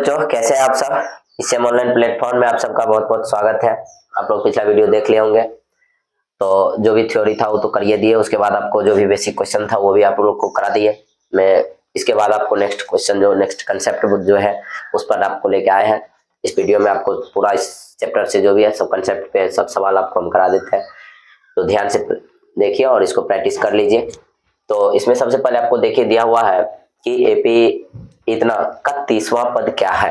बच्चों, कैसे हैं आप सब। इससे ऑनलाइन प्लेटफॉर्म में आप सबका बहुत बहुत स्वागत है। आप लोग पिछला वीडियो देख लिए होंगे, तो जो भी थ्योरी था वो तो करिए दिए। उसके बाद आपको जो भी बेसिक क्वेश्चन था वो भी आप लोग को करा दिए। मैं इसके बाद आपको नेक्स्ट क्वेश्चन जो नेक्स्ट कंसेप्ट बुक जो है उस पर आपको लेके आए हैं। इस वीडियो में आपको पूरा इस चैप्टर से जो भी है सब कंसेप्ट पे सब सवाल आपको हम करा देते हैं, तो ध्यान से देखिए और इसको प्रैक्टिस कर लीजिए। तो इसमें सबसे पहले आपको देखिए दिया हुआ है कि एपी इतना का 30वां पद क्या है।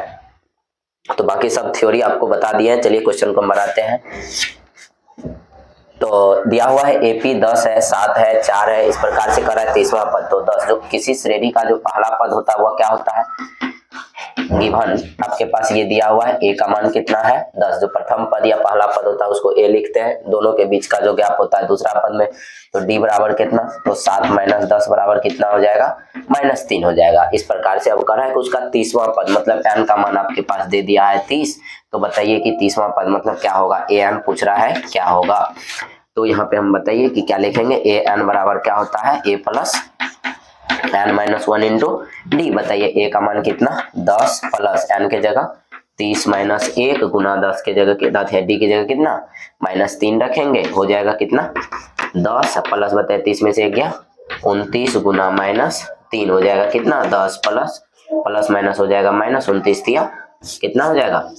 तो बाकी सब थ्योरी आपको बता दिए हैं। चलिए क्वेश्चन को हम बनाते हैं। तो दिया हुआ है एपी 10 है, 7 है, 4 है, इस प्रकार से कर रहा है 30वां पद। तो 10 जो किसी श्रेणी का जो पहला पद होता है वह क्या होता है, गिवन आपके पास ये दिया हुआ है ए का मान कितना है 10। जो प्रथम पद या पहला पद होता है उसको ए लिखते हैं। दोनों के बीच का जो गैप होता है दूसरा पद में, तो डी बराबर कितना, तो 7 माइनस 10 बराबर कितना हो जाएगा, -3 हो जाएगा। इस प्रकार से अब कर रहा है कि उसका 30वां पद मतलब एन का मान आपके पास दे दिया है 30। तो बताइए कि 30वां पद मतलब क्या होगा, ए एन पूछ रहा है क्या होगा। तो यहाँ पे हम बताइए कि क्या लिखेंगे, ए एन बराबर क्या होता है, a plus n minus 1 into d. बताइए ए का मान कितना 10 प्लस एन के जगह 30 माइनस 1 गुना 10 के जगह कितना है, डी की जगह कितना -3 रखेंगे, हो जाएगा कितना 10 प्लस बताइए 30 में से 1 गया 29 गुना -3 हो जाएगा कितना 10 प्लस प्लस माइनस हो जाएगा -29 दिया कितना हो जाएगा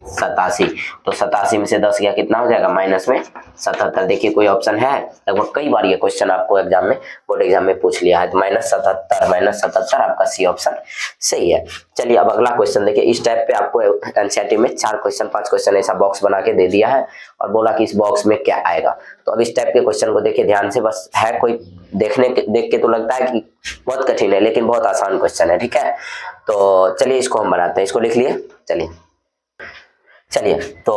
87। तो 87 में से 10 गया कितना हो जाएगा माइनस में 77। देखिए कोई ऑप्शन है, लगभग कई बार ये क्वेश्चन आपको एग्जाम में बोर्ड एग्जाम में पूछ लिया है। तो -77 आपका सी ऑप्शन सही है। चलिए अब अगला क्वेश्चन देखिए। इस टाइप पे आपको एनसीईआरटी में 4 क्वेश्चन 5 क्वेश्चन ऐसा बॉक्स बना के दे दिया है और बोला कि इस बॉक्स में क्या आएगा। तो अब इस टाइप के क्वेश्चन को देखिए ध्यान से, बस है कोई देख के तो लगता है कि बहुत कठिन है लेकिन बहुत आसान क्वेश्चन है, ठीक है। तो चलिए इसको हम बनाते हैं, इसको लिख लिए। चलिए तो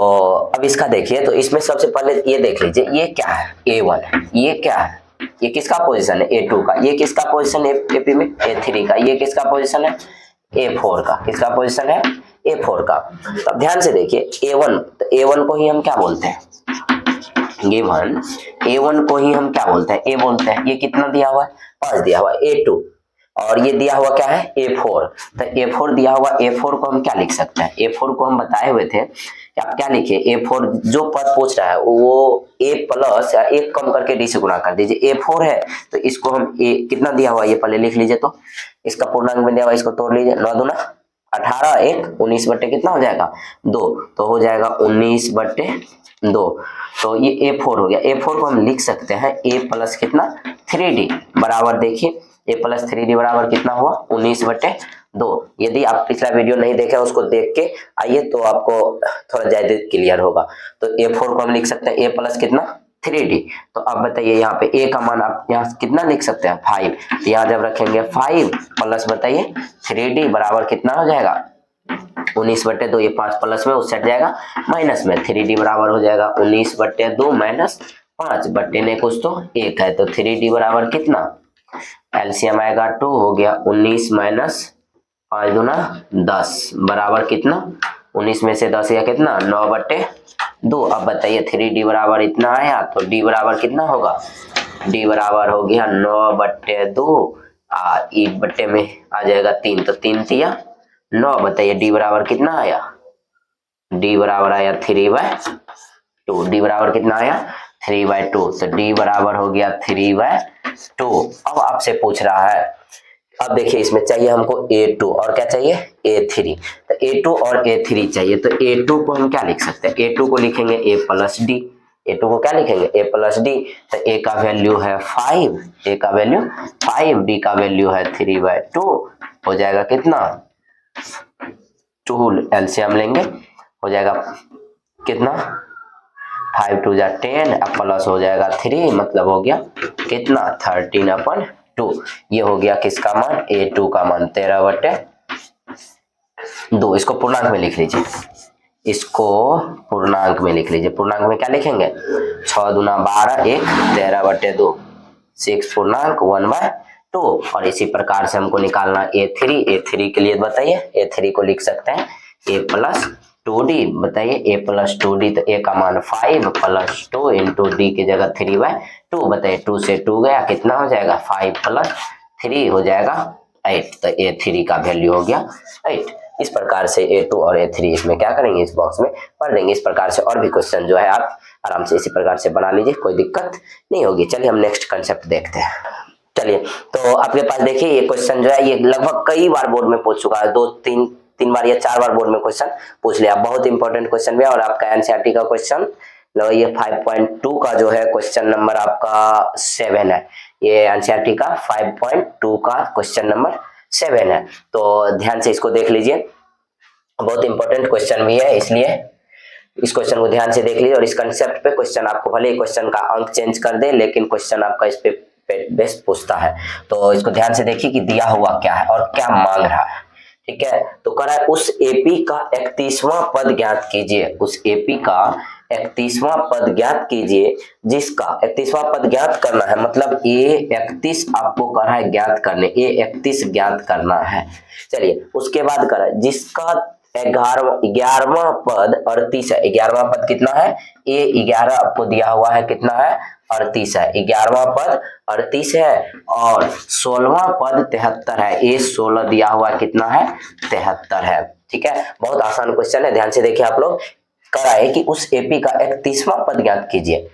अब इसका देखिए। तो इसमें सबसे पहले ये देख लीजिए, ये क्या है A1, ये क्या है, ये किसका पोजीशन है A2 का, ये किसका पोजीशन है एपी में A3 का, ये किसका पोजीशन है A4 का, किसका पोजीशन है A4 का। तो अब ध्यान से देखिए A1, तो A1 को ही हम क्या बोलते हैं, गिवन A1 को ही हम क्या बोलते हैं, A बोलते हैं। ये कितना दिया हुआ है 5 दिया हुआ है A2, और ये दिया हुआ क्या है A4। तो A4 दिया हुआ, A4 को हम क्या लिख सकते हैं, A4 को हम बताए हुए थे कि आप क्या लिखिए, A4 जो पद पूछ रहा है वो A प्लस या 1 कम करके D से गुणा कर दीजिए। A4 है तो इसको हम A कितना दिया हुआ ये पहले लिख लीजिए। तो इसका पूर्णांक में दिया हुआ, इसको तोड़ लीजिए, 9 दूना 18, 1 19 बट्टे कितना हो जाएगा 2, तो हो जाएगा 19 बट्टे 2। तो ये A4 हो गया। A4 को हम लिख सकते हैं A प्लस कितना 3D बराबर, देखिए A प्लस 3D बराबर कितना हुआ 19 बट्टे 2। यदि आप पिछला वीडियो नहीं देखे उसको देख के आइए तो आपको थोड़ा ज्यादा क्लियर होगा। तो A4 को हम लिख सकते हैं A प्लस कितना 3D। तो अब बताइए यहाँ पे A का मान आप यहाँ कितना लिख सकते हैं 5। तो यहाँ जब रखेंगे 5 प्लस बताइए 3D बराबर कितना हो जाएगा 19 बट्टे 2, ये 5 प्लस में उस हट जाएगा माइनस में, 3D बराबर हो जाएगा 19 बट्टे 2 माइनस 5 बट्टे ने कुछ तो 1 है, तो 3D बराबर कितना, एलसीएम आएगा 2, हो गया 19 माइनस 5 दूना 10 बराबर कितना 19 में से 10 या कितना 9 बट्टे 2। अब बताइए 3D बराबर इतना आया तो D बराबर कितना होगा, D बराबर हो गया 9 बट्टे 2 ई बट्टे में आ जाएगा 3, तो 3 तिया 9। बताइए D बराबर कितना आया, D बराबर आया 3/2। D बराबर कितना आया 3/2, तो D बराबर हो गया 3/2। अब आपसे पूछ रहा है, अब देखिए इसमें चाहिए हमको A2 और क्या चाहिए A3। तो A2 और A3 चाहिए, तो A2 को हम क्या लिख सकते हैं, A2 को लिखेंगे A प्लस D। A2 को क्या लिखेंगे A प्लस D। तो A का वैल्यू है 5, A का वैल्यू 5, D का वैल्यू है 3/2, हो जाएगा कितना 2, एलसीएम लेंगे हो जाएगा कितना 5 2 जा 10, अब प्लस हो जाएगा 3, मतलब हो गया कितना 13/2। ये हो गया किसका मान A2 का मान 13/2। इसको पूर्णांक में लिख लीजिए, इसको पूर्णांक में लिख लीजिए। पूर्णांक में क्या लिखेंगे 6 दूना 12, 1 13/2, 6 पूर्णांक 1/2। और इसी प्रकार से हमको निकालना A3 के लिए बताइए, A3 को लिख सकते हैं A प्लस 2D। बताइए A प्लस 2D, तो A का मान 5 प्लस 2 इंटू D की जगह 3/2। बताइए 2 से 2 गया कितना हो जाएगा 5 प्लस 3 हो जाएगा 8। तो A3 का वैल्यू हो गया 8। इस प्रकार से A2 और A3 इसमें क्या करेंगे, इस बॉक्स में पढ़ देंगे। इस प्रकार से और भी क्वेश्चन जो है आप आराम से इसी प्रकार से बना लीजिए, कोई दिक्कत नहीं होगी। चलिए हम नेक्स्ट कंसेप्ट देखते हैं। चलिए तो आपके पास देखिए ये क्वेश्चन जो है ये लगभग कई बार बोर्ड में पूछ चुका है, 2-3 बार या 4 बार बोर्ड में क्वेश्चन पूछ लिया। बहुत इंपॉर्टेंट क्वेश्चन भी है और आपका एनसीईआरटी का क्वेश्चन ये 5.2 का जो है क्वेश्चन नंबर आपका 7 है। ये एनसीईआरटी का 5.2 का क्वेश्चन नंबर 7 है, तो ध्यान से इसको देख लीजिए। बहुत इंपॉर्टेंट क्वेश्चन भी है, इसलिए इस क्वेश्चन को ध्यान से देख लीजिए। और इस कंसेप्ट पे क्वेश्चन आपको भले ही क्वेश्चन का अंक चेंज कर दे, लेकिन क्वेश्चन आपका इस पे बेस्ट पूछता है। तो इसको ध्यान से देखिए कि दिया हुआ क्या है और क्या मांग रहा है। ठीक है, तो कह रहा है उस एपी का 31वां पद ज्ञात कीजिए। उस एपी का 31वां पद ज्ञात कीजिए जिसका 31वां पद ज्ञात करना है, मतलब A31 आपको कह रहा है ज्ञात करने, A31 ज्ञात करना है। चलिए उसके बाद कह रहा है जिसका 11वां पद 38 है। 11वां पद कितना है, A11 आपको दिया हुआ है, कितना है 38 है। 11वां पद 38 है और 16वां पद 73 है। A16 दिया हुआ कितना है, 73 है। ठीक है, बहुत आसान क्वेश्चन है, ध्यान से देखिए आप लोग। कह रहा है कि उस एपी का 31वां पद ज्ञात कीजिए।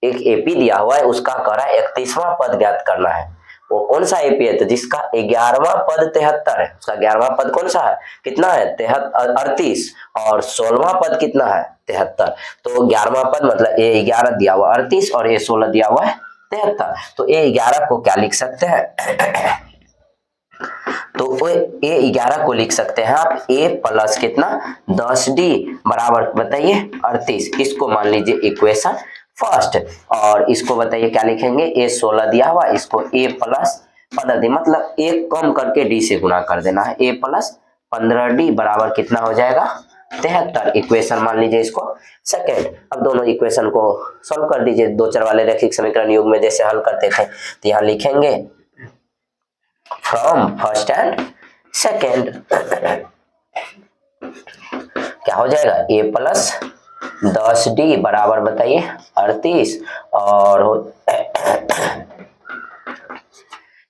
एक एपी दिया हुआ है, उसका कह रहा है 31वां पद ज्ञात करना है। वो कौन सा एपी है, तो जिसका 11वां पद 73 है। उसका 11वां पद कौन सा है, कितना है 38 और 16वां पद कितना है 73। तो 11वां पद मतलब A11 दिया हुआ 38 और A16 दिया हुआ है 73। तो A11 को क्या लिख सकते हैं तो A11 को लिख सकते हैं आप A प्लस कितना 10D बराबर बताइए 38। इसको मान लीजिए इक्वेशन फर्स्ट, और इसको बताइए क्या लिखेंगे, A16 दिया हुआ, इसको A प्लस 15D मतलब एक कम करके D से गुना कर देना है। A प्लस 15D बराबर कितना हो जाएगा 73। इक्वेशन मान लीजिए इसको सेकेंड। अब दोनों इक्वेशन को सॉल्व कर दीजिए। दो चर वाले रैखिक समीकरण युग में जैसे हल करते थे, तो यहाँ लिखेंगे फ्रॉम फर्स्ट एंड सेकेंड क्या हो जाएगा A प्लस 10D बराबर बताइए 38 और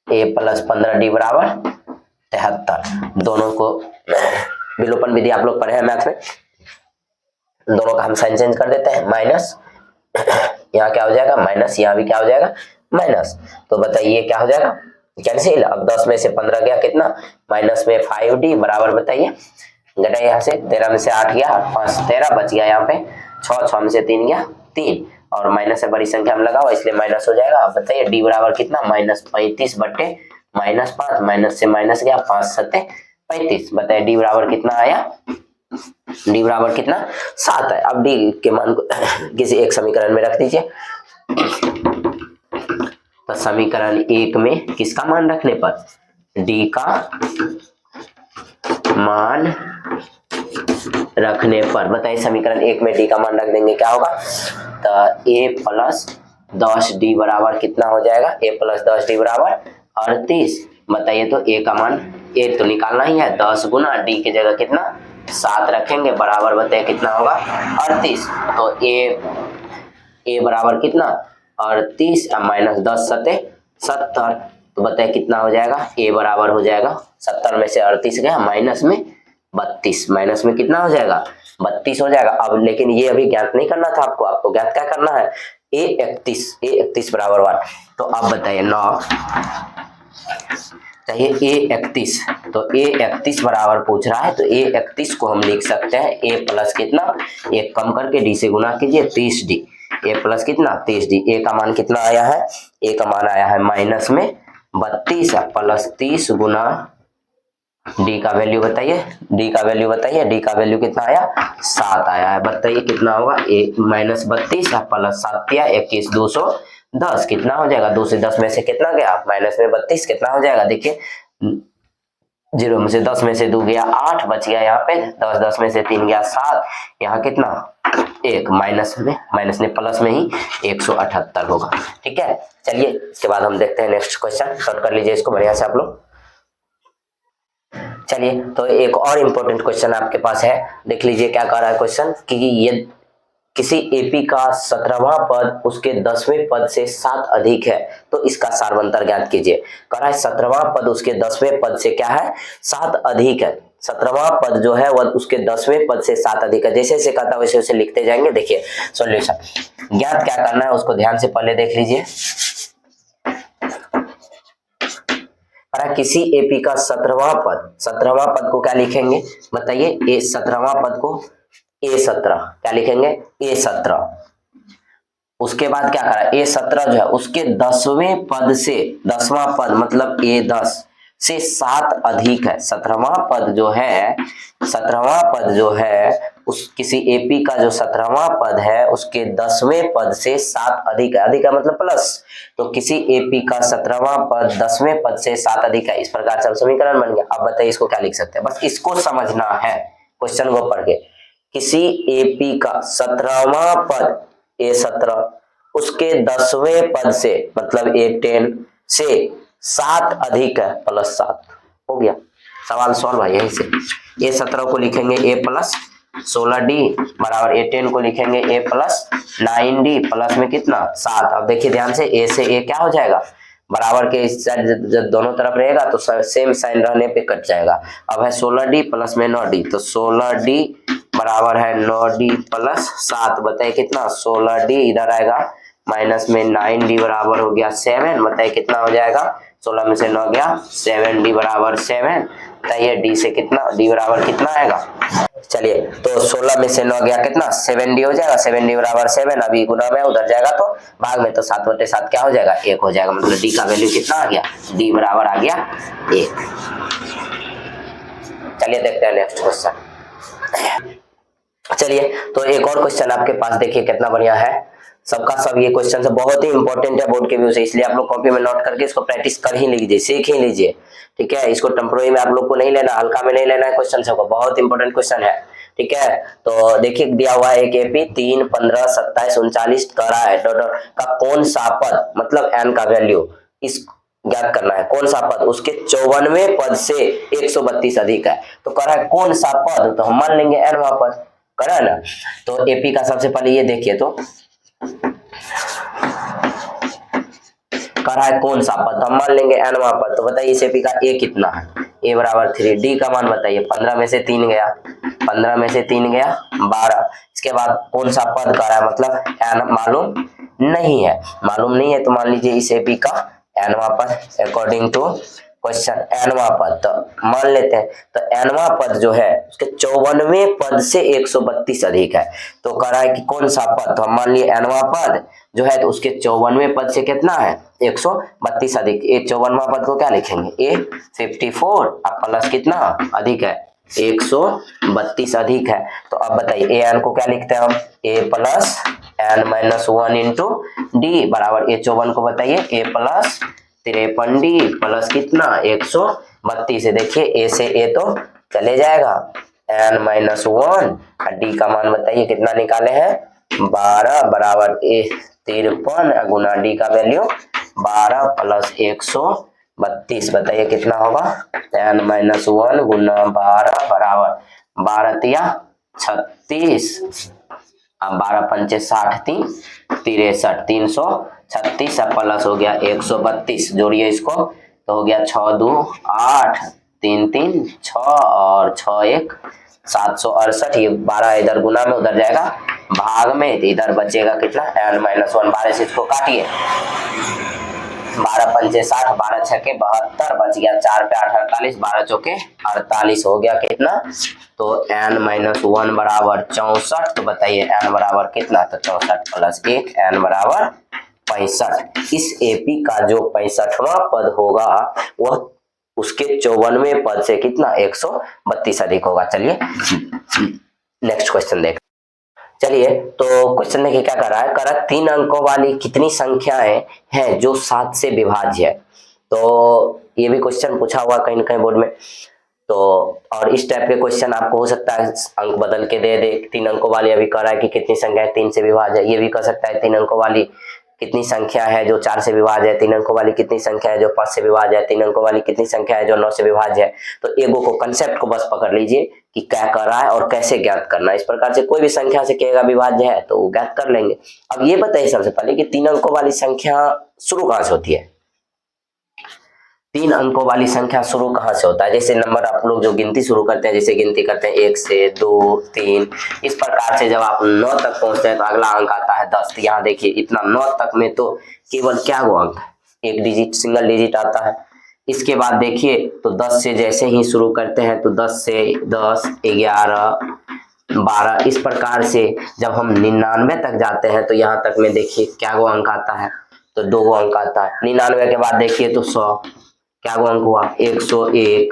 A प्लस 15D बराबर 73। दोनों को विलोपन विधि आप लोग पढ़े हैं मैथ में, दोनों का हम साइन चेंज कर देते हैं। माइनस यहाँ क्या हो जाएगा माइनस, यहाँ भी क्या हो जाएगा माइनस। तो बताइए क्या हो जाएगा कैंसिल। अब 10 में से 15 गया कितना, माइनस में 5D बराबर बताइए घटा यहाँ से 13 में से 8 गया 5 13 बच गया यहाँ पे 6 में से 3 गया 3 और माइनस से बड़ी संख्या में लगा हुआ इसलिए माइनस हो जाएगा। अब बताइए D बराबर कितना माइनस 35 बटे माइनस 5, माइनस से माइनस गया 5 7 35। बताइए D बराबर कितना आया, D बराबर कितना 7 है। अब D के मान को किसी एक समीकरण में रख दीजिए। तो समीकरण 1 में किसका मान रखने पर, D का मान रखने पर बताइए समीकरण 1 में D का मान रख देंगे क्या होगा, तो A प्लस 10D बराबर कितना हो जाएगा, A प्लस 10D बराबर 38। बताइए तो A का मान A तो निकालना ही है, 10 गुना D की जगह कितना 7 रखेंगे बराबर बताइए कितना होगा 38। तो A बराबर कितना 38 माइनस 10 सते 70। तो बताइए कितना हो जाएगा, A बराबर हो जाएगा 70 में से 38 गया माइनस में 32, माइनस में कितना हो जाएगा 32 हो जाएगा। अब लेकिन ये अभी ज्ञात नहीं करना था आपको ज्ञात क्या करना है A31 बराबर 1। तो अब बताइए 9 चाहिए A31, तो A31 बराबर पूछ रहा है तो A31 को हम लिख सकते हैं A प्लस कितना, एक कम करके D से गुना कीजिए 30D, A प्लस कितना 30D। A का मान कितना आया है, A का मान आया है माइनस में 32 प्लस 30 गुना D का वैल्यू बताइए, D का वैल्यू बताइए, D का वैल्यू कितना आया 7 आया है। बताइए कितना होगा माइनस 32 प्लस 7 या 21 210 कितना हो जाएगा, 2 से 10 में से कितना गया माइनस में 32 कितना हो जाएगा, देखिए 0 में से 10 में से 2 गया 8 बच गया यहाँ पे 10 में से 3 गया 7, यहाँ कितना 1 माइनस में प्लस में ही 178 होगा। ठीक है, चलिए इसके बाद हम देखते हैं नेक्स्ट क्वेश्चन, सॉल्व कर लीजिए इसको बढ़िया से आप लोग। चलिए तो एक और इम्पोर्टेंट क्वेश्चन आपके पास है, देख लीजिए क्या कह रहा है क्वेश्चन कि ये किसी एपी का 17वां पद उसके 10वें पद से 7 अधिक है तो इसका सार्वंतर ज्ञात कीजिए। कह रहा है 17वां पद उसके 10वें पद से क्या है 7 अधिक है, 17वां पद जो है वह उसके 10वें पद से 7 अधिक है। जैसे जैसे कहता है वैसे वैसे लिखते जाएंगे। देखिए सॉल्यूशन ज्ञात क्या करना है उसको ध्यान से पहले देख लीजिए। किसी एपी का 17वां पद को क्या लिखेंगे बताइए? ए 17वां पद को A17 क्या लिखेंगे? A17। उसके बाद क्या करा? A17 जो है उसके 10वें पद से 10वां पद मतलब A10 से 7 अधिक है। 17वां पद जो है उस किसी एपी का जो 17वां पद है उसके 10वें पद से 7 अधिक है। अधिक है मतलब प्लस। तो किसी एपी का 17वां पद 10वें पद से 7 अधिक है। इस प्रकार से समीकरण बन गया। अब बताइए इसको क्या लिख सकते हैं? बस इसको समझना है क्वेश्चन को पढ़ के। किसी एपी का 17वां पद A17 उसके 10वें पद से मतलब A10 से 7 अधिक है प्लस 7 हो गया। सवाल सॉल्व है यहीं से। A17 को लिखेंगे A प्लस 16D बराबर A10 को लिखेंगे A प्लस 9D प्लस में कितना 7। अब देखिए ध्यान से A से A क्या हो जाएगा? बराबर के इस साइड जब दोनों तरफ रहेगा तो सेम साइन रहने पे कट जाएगा। अब है 16D प्लस में 9D तो 16D बराबर है 9D प्लस 7। बताइए कितना? 16D इधर आएगा माइनस में 9D बराबर हो गया 7। बताइए कितना हो जाएगा? 16 में से 9 गया 7D बराबर 7। बताइए D से कितना? D बराबर कितना आएगा? चलिए तो 16 में से 9 गया कितना? 7D हो जाएगा। 7D बराबर 7। अभी गुना में उधर जाएगा तो भाग में तो 7/7 क्या हो जाएगा? 1 हो जाएगा। मतलब D का वैल्यू कितना आ गया? D बराबर आ गया 1। चलिए देखते हैं नेक्स्ट क्वेश्चन। चलिए तो एक और क्वेश्चन आपके पास देखिए कितना बढ़िया है। सबका सब ये क्वेश्चन से बहुत ही इंपॉर्टेंट है बोर्ड के व्यू से, इसलिए आप लोग कॉपी में नोट करके इसको प्रैक्टिस कर ही लीजिए, सीख ही लीजिए। ठीक है, इसको टेम्पोररी में आप लोग को नहीं लेना, हल्का में नहीं लेना है क्वेश्चन सबको, बहुत इंपॉर्टेंट क्वेश्चन है। ठीक है, तो देखिए दिया हुआ है एक एपी 3, 15, 27, 39 कर रहा है का कौन सा पद मतलब एन का वैल्यू इस ज्ञात करना है। कौन सा पद उसके 54वें पद से 132 अधिक है। तो कह रहा है कौन सा पद, तो हम मान लेंगे एनवा पद, करा है ना। तो एपी का सबसे पहले ये देखिए तो करा है कौन सा पद, तो हम मान लेंगे एनवा पद। तो बताइए इस एपी का ए कितना है? ए बराबर 3। डी का मान बताइए? 15 में से 3 गया, 15 में से 3 गया 12। इसके बाद कौन सा पद कर रहा है मतलब एन मालूम नहीं है। मालूम नहीं है तो मान लीजिए इस एपी का एनवा पद अकॉर्डिंग टू क्वेश्चन एनवा पद तो मान लेते हैं। तो एनवा पद जो है उसके 54वें पद से 132 अधिक है। तो कह रहा है कि कौन सा पद, तो हम मान लिए एनवा पद जो है तो उसके 54वें पद से कितना है 132 अधिक। ए 54वां पद को क्या लिखेंगे? ए 54 अब प्लस कितना अधिक है 132 अधिक है। तो अब बताइए ए एन को क्या लिखते हैं हम? A plus n minus 1 into d बराबर ए 54 को बताइए ए प्लस 53D प्लस कितना 132 है। देखिए ए से ए तो चले जाएगा एन माइनस 1, डी का मान बताइए कितना निकाले हैं 12 बराबर ए 53 गुना डी का वैल्यू 12 प्लस 132। बताइए कितना होगा? एन माइनस 1 गुना 12 बराबर 12 तिया 36। अब 12 पंचे 60 3 63 336 प्लस हो गया 132। जोड़िए इसको तो हो गया 6 2 8 3 3 6 और 6 1 768। ये 12 इधर गुना में उधर जाएगा भाग में, इधर बचेगा कितना एन माइनस 1। 12 से इसको काटिए 12 पंचे 60 12 छके 72 बच गया 4 पे 8 48 12 चौके 48 हो गया कितना तो एन माइनस 1 बराबर 64। तो बताइए एन बराबर कितना? तो 64 प्लस 1 एन बराबर 65। इस एपी का जो 65वां पद होगा वह उसके 54वें पद से कितना 132 अधिक होगा। चलिए नेक्स्ट क्वेश्चन देख। चलिए तो क्वेश्चन देखिए क्या कर रहा है, कर रहा है 3 अंकों वाली कितनी संख्याएं हैं जो 7 से विभाज्य है। तो ये भी क्वेश्चन पूछा हुआ कहीं ना कहीं बोर्ड में। तो और इस टाइप के क्वेश्चन आपको हो सकता है अंक बदल के दे दे। 3 अंकों वाली अभी कह रहा है कि कितनी संख्या है 3 से विभाज्य है। ये भी कह सकता है 3 अंकों वाली कितनी संख्या है जो 4 से विभाज्य है। 3 अंकों वाली कितनी संख्या है जो 5 से विभाज्य है। 3 अंकों वाली कितनी संख्या है जो 9 से विभाज्य है। तो एगो को कंसेप्ट को बस पकड़ लीजिए कि क्या कर रहा है और कैसे ज्ञात करना है। इस प्रकार से कोई भी संख्या से कहेगा विभाज्य है तो वो ज्ञात कर लेंगे। अब ये बताइए सबसे पहले कि 3 अंकों वाली संख्या शुरू कहां से होती है। तीन अंकों वाली संख्या शुरू कहाँ से होता है? जैसे नंबर आप लोग जो गिनती शुरू करते हैं, जैसे गिनती करते हैं 1 से 2 3, इस प्रकार से जब आप 9 तक पहुंचते हैं तो अगला अंक आता है 10। तो यहाँ देखिए इतना 9 तक में तो केवल क्या वो अंक है, एक डिजिट, सिंगल डिजिट आता है। इसके बाद देखिए तो 10 से जैसे ही शुरू करते हैं तो 10 से 10 11 12, इस प्रकार से जब हम 99 तक जाते हैं तो यहाँ तक में देखिए क्या वो अंक आता है, तो 2 अंक आता है। 99 के बाद देखिए तो 100, क्या वो अंक हुआ 101।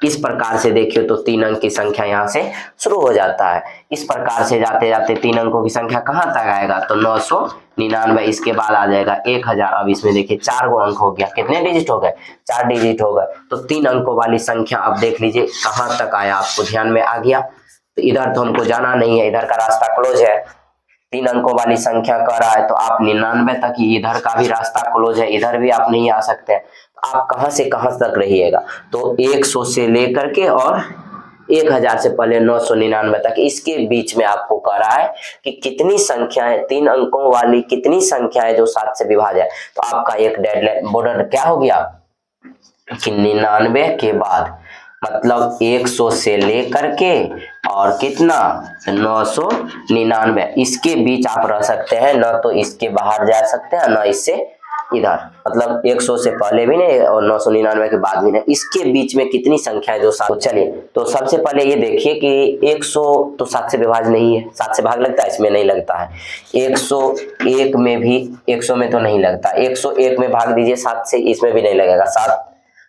इस प्रकार से देखिए तो 3 अंक की संख्या यहाँ से शुरू हो जाता है। इस प्रकार से जाते जाते 3 अंकों की संख्या कहाँ तक आएगा, तो 999। इसके बाद आ जाएगा 1000। अब इसमें देखिए 4 गो अंक हो गया, कितने डिजिट हो गए, 4 डिजिट हो गए। तो 3 अंकों वाली संख्या अब देख लीजिए कहाँ तक आया, आपको ध्यान में आ गया। तो इधर तो हमको जाना नहीं है, इधर का रास्ता क्लोज है। 3 अंकों वाली संख्या कह रहा है तो आप 99 तक ही, इधर का भी रास्ता क्लोज है, इधर भी आप नहीं आ सकते हैं। तो आप कहां से कहां तक रहिएगा, तो 100 से लेकर के और 1000 से पहले 999 तक, इसके बीच में आपको कह रहा है कि कितनी संख्याएं, 3 अंकों वाली कितनी संख्याएं जो 7 से विभाज्य है। तो आपका एक डेडलाइन बॉर्डर क्या हो गया कि 99 के बाद, मतलब 100 से लेकर के और कितना 999, इसके बीच आप रह सकते हैं, न तो इसके बाहर जा सकते हैं न इससे इधर, मतलब 100 से पहले भी नहीं और 999 के बाद भी नहीं, इसके बीच में कितनी संख्या है जो 7। तो चलिए तो सबसे पहले ये देखिए कि 100 तो 7 से विभाज्य नहीं है, 7 से भाग लगता है, इसमें नहीं लगता है। 101 में भी, 100 में तो नहीं लगता, 101 में भाग दीजिए 7 से, इसमें भी नहीं लगेगा।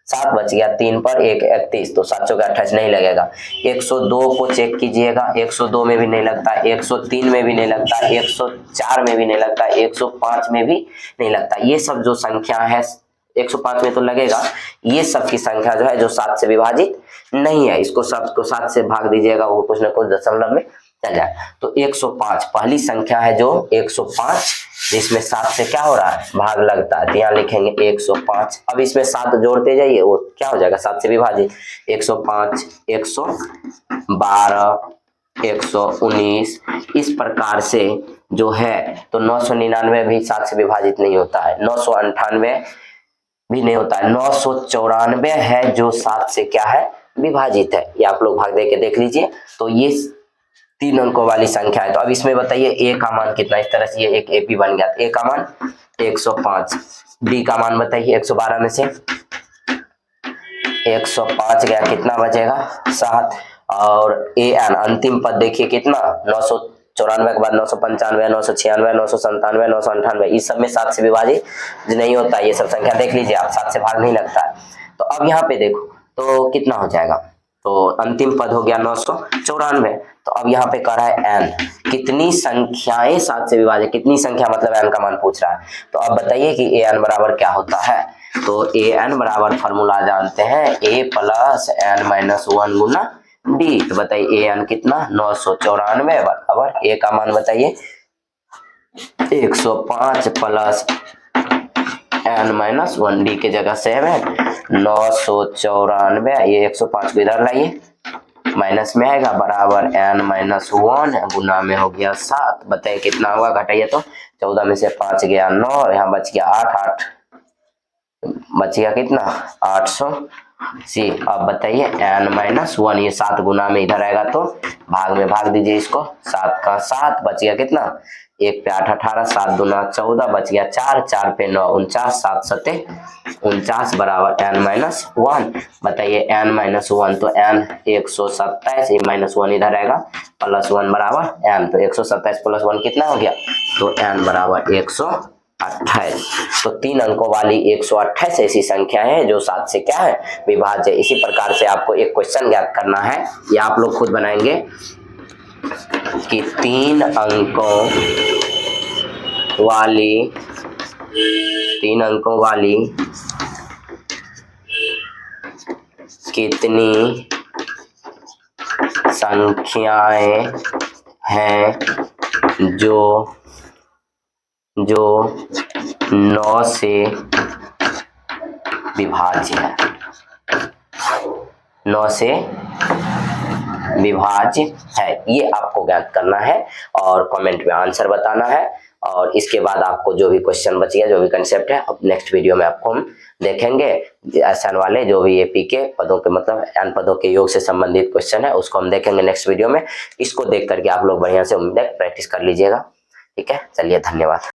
7 बच गया, 3 पर 1 31, तो 7 चौके 28 नहीं लगेगा। 102 को चेक कीजिएगा, 102 में भी नहीं लगता, 103 में भी नहीं लगता, 104 में भी नहीं लगता, 105 में भी नहीं लगता। ये सब जो संख्या है 105 में तो लगेगा, ये सब की संख्या जो है जो 7 से विभाजित नहीं है, इसको सबको 7 से भाग दीजिएगा, वो कुछ ना कुछ दशमलव में चल जाए। तो 105 पहली संख्या है जो 105, इसमें 7 से क्या हो रहा है, भाग लगता है, तो यहाँ लिखेंगे 105। अब इसमें 7 जोड़ते जाइए, वो क्या हो जाएगा 7 से विभाजित, 105 112 119, इस प्रकार से जो है। तो 999 भी 7 से विभाजित नहीं होता है, 998 भी नहीं होता है, 994 है जो 7 से क्या है, विभाजित है। ये आप लोग भाग दे के देख लीजिए। तो ये 3 अंकों वाली संख्या है। तो अब इसमें बताइए ए का मान कितना, इस तरह से ये एक एपी बन गया। ए का मान 105, बी का मान बताइए 112 में से 105 गया, कितना बचेगा 7। और ए एन अंतिम पद देखिए कितना, 994 के बाद 995 996 997 998, इस सब में 7 से विभाजित नहीं होता। ये सब संख्या देख लीजिए आप, 7 से भाग नहीं लगता है। तो अब यहाँ पे देखो तो कितना हो जाएगा, तो अंतिम पद हो गया 994। तो अब यहाँ पे कह रहा है एन, कितनी संख्याएं 7 से विभाजित, कितनी संख्या मतलब एन का मान पूछ रहा है। तो अब बताइए कि ए एन बराबर क्या होता है। तो ए एन बराबर फॉर्मूला जानते हैं, ए प्लस एन माइनस 1 गुना डी। तो बताइए ए एन कितना 994 बराबर ए का मान बताइए 105 प्लस एन माइनस 1, डी के जगह 7, 994, ये 105 को इधर लाइए, माइनस में आएगा बराबर एन माइनस 1 गुना में हो गया 7। बताइए कितना होगा, घटाइए तो 14 में से 5 गया 9, यहाँ बच गया 8 बच गया कितना 880। अब बताइए एन माइनस 1, ये 7 गुना में इधर आएगा तो भाग में भाग दीजिए इसको, 7 का 7 बच गया कितना, 1 पे 8 18, 7 दूना 14 बच गया 4, 4 पे 9 49, 7 सते 49 बराबर एन माइनस 1। बताइए एन माइनस 1, तो एन 127, ये माइनस 1 इधर आएगा, प्लस 1 बराबर एन, तो 127 प्लस 1 कितना हो गया, तो एन बराबर 128। तो 3 अंकों वाली 128 ऐसी संख्या है जो 7 से क्या है, विभाज्य। इसी प्रकार से आपको एक क्वेश्चन ज्ञात करना है, या आप लोग खुद बनाएंगे कि 3 अंकों वाली कितनी संख्याएं हैं जो 9 से विभाज्य है, 9 से विभाज्य है। ये आपको ज्ञात करना है और कमेंट में आंसर बताना है। और इसके बाद आपको जो भी क्वेश्चन बच गया, जो भी कंसेप्ट है, अब नेक्स्ट वीडियो में आपको हम देखेंगे। आसान वाले जो भी एपी के पदों के मतलब n पदों के योग से संबंधित क्वेश्चन है उसको हम देखेंगे नेक्स्ट वीडियो में। इसको देख करके आप लोग बढ़िया से प्रैक्टिस कर लीजिएगा। ठीक है, चलिए धन्यवाद।